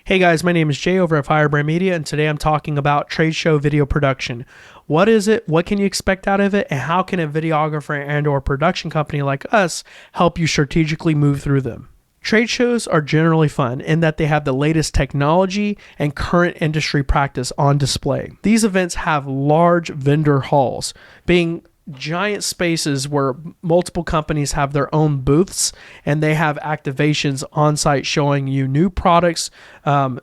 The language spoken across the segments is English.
Hey guys, my name is Jay over at Firebrand Media, and today I'm talking about trade show video production. What is it? What can you expect out of it? And how can a videographer and or production company like us help you strategically move through them? Trade shows are generally fun in that they have the latest technology and current industry practice on display. These events have large vendor halls, being giant spaces where multiple companies have their own booths and they have activations on site showing you new products,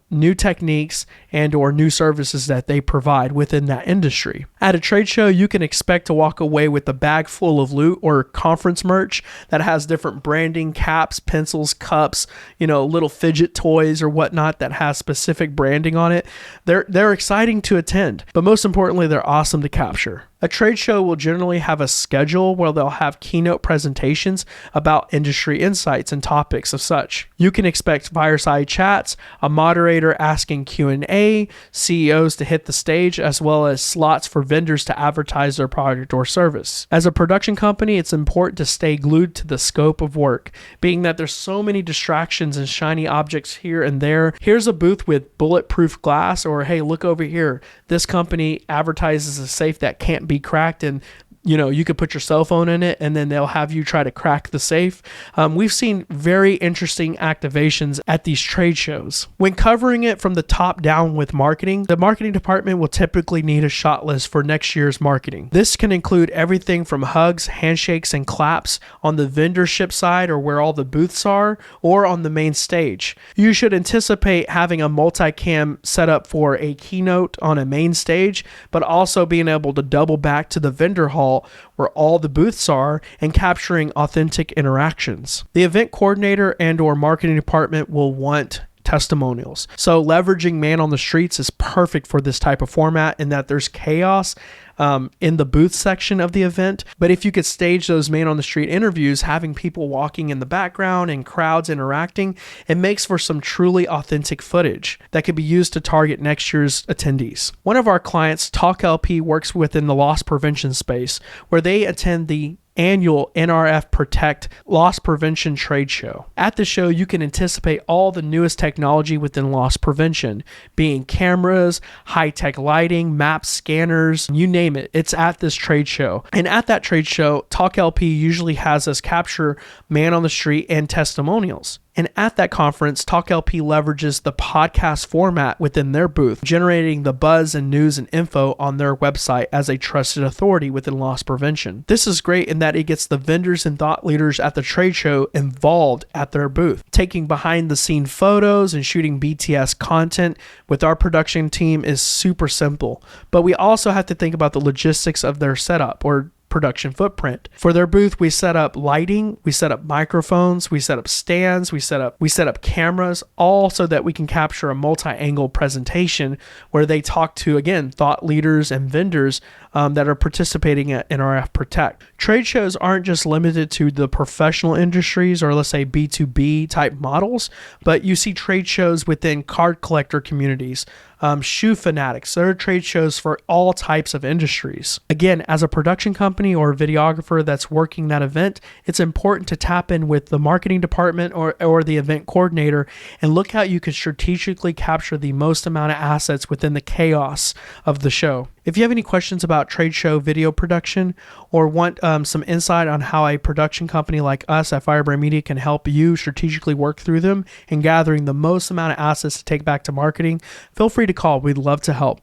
new techniques, and or new services that they provide within that industry. At a trade show, you can expect to walk away with a bag full of loot or conference merch that has different branding, caps, pencils, cups, little fidget toys or whatnot that has specific branding on it. They're exciting to attend, but most importantly, they're awesome to capture. A trade show will generally have a schedule where they'll have keynote presentations about industry insights and topics of such. You can expect fireside chats, a moderator asking Q&A, CEOs to hit the stage, as well as slots for vendors to advertise their product or service. As a production company, it's important to stay glued to the scope of work, being that there's so many distractions and shiny objects here and there. Here's a booth with bulletproof glass, or hey, look over here. This company advertises a safe that can't be cracked, and you could put your cell phone in it and then they'll have you try to crack the safe. We've seen very interesting activations at these trade shows. When covering it from the top down with marketing, the marketing department will typically need a shot list for next year's marketing. This can include everything from hugs, handshakes, and claps on the vendorship side or where all the booths are, or on the main stage. You should anticipate having a multicam setup for a keynote on a main stage, but also being able to double back to the vendor hall where all the booths are and capturing authentic interactions. The event coordinator and or marketing department will want testimonials. So leveraging man on the streets is perfect for this type of format in that there's chaos in the booth section of the event. But if you could stage those man on the street interviews, having people walking in the background and crowds interacting, it makes for some truly authentic footage that could be used to target next year's attendees. One of our clients, TalkLP, works within the loss prevention space where they attend the annual NRF Protect Loss Prevention Trade Show. At the show, you can anticipate all the newest technology within loss prevention, being cameras, high-tech lighting, map scanners, you name it. It's at this trade show. And at that trade show, TalkLP usually has us capture man on the street and testimonials. And at that conference, TalkLP leverages the podcast format within their booth, generating the buzz and news and info on their website as a trusted authority within loss prevention. This is great in that it gets the vendors and thought leaders at the trade show involved at their booth, taking behind the scene photos and shooting BTS content with our production team is super simple. But we also have to think about the logistics of their setup or production footprint. For their booth, we set up lighting, we set up microphones, we set up stands, we set up cameras, all so that we can capture a multi-angle presentation where they talk to, again, thought leaders and vendors that are participating at NRF Protect. Trade shows aren't just limited to the professional industries or let's say B2B type models, but you see trade shows within card collector communities, shoe fanatics. There are trade shows for all types of industries. Again, as a production company or videographer that's working that event, it's important to tap in with the marketing department or the event coordinator and look how you can strategically capture the most amount of assets within the chaos of the show. If you have any questions about trade show video production or want some insight on how a production company like us at Firebrand Media can help you strategically work through them and gathering the most amount of assets to take back to marketing, feel free to call. We'd love to help.